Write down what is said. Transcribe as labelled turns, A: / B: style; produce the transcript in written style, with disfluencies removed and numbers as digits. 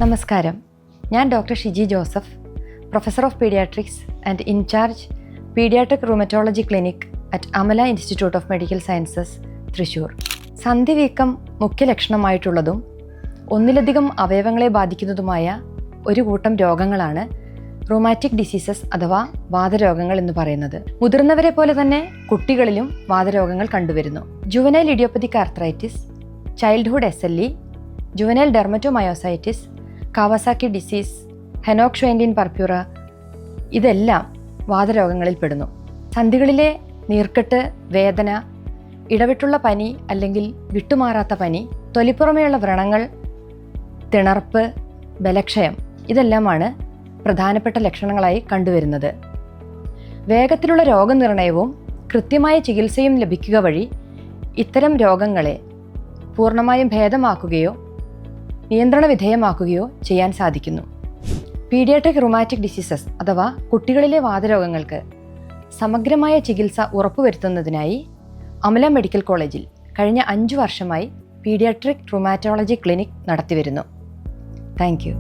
A: നമസ്കാരം, ഞാൻ doctor Shiji Joseph, professor of paediatrics and in charge paediatric rheumatology clinic at Amala Institute of Medical Sciences, Thrissur. സന്ധിവീക്കം മുഖ്യ ലക്ഷണമായിട്ടുള്ളതും ഒന്നിലധികം അവയവങ്ങളെ ബാധിക്കുന്നതുമായ ഒരു കൂട്ടം രോഗങ്ങളാണ് റൂമാറ്റിക് ഡിസീസസ് അഥവാ വാതരോഗങ്ങൾ എന്ന് പറയുന്നത്. മുതിർന്നവരെ പോലെ തന്നെ കുട്ടികളിലും വാതരോഗങ്ങൾ കണ്ടുവരുന്നു. Juvenile idiopathic arthritis, childhood SLE, juvenile dermatomyositis, Kawasaki disease, Henoch Schonlein purpura ഇതെല്ലാം വാതരോഗങ്ങളിൽ പെടുന്നു. സന്ധികളിലെ നീർക്കെട്ട്, വേദന, ഇടവിട്ടുള്ള പനി അല്ലെങ്കിൽ വിട്ടുമാറാത്ത പനി, തൊലിപ്പുറമേയുള്ള വ്രണങ്ങൾ, തിണർപ്പ്, ബലക്ഷയം ഇതെല്ലാമാണ് പ്രധാനപ്പെട്ട ലക്ഷണങ്ങളായി കണ്ടുവരുന്നത്. വേഗത്തിലുള്ള രോഗനിർണയവും കൃത്യമായ ചികിത്സയും ലഭിക്കുക വഴി ഇത്തരം രോഗങ്ങളെ പൂർണ്ണമായും ഭേദമാക്കുകയോ നിയന്ത്രണ വിധേയമാക്കുകയോ ചെയ്യാൻ സാധിക്കുന്നു. പീഡിയാട്രിക് റൂമാറ്റിക് ഡിസീസസ് അഥവാ കുട്ടികളിലെ വാതരോഗങ്ങൾക്ക് സമഗ്രമായ ചികിത്സ ഉറപ്പുവരുത്തുന്നതിനായി അമല മെഡിക്കൽ കോളേജിൽ കഴിഞ്ഞ 5 വർഷമായി പീഡിയാട്രിക് റൂമാറ്റോളജി ക്ലിനിക് നടത്തിവരുന്നു. Thank U.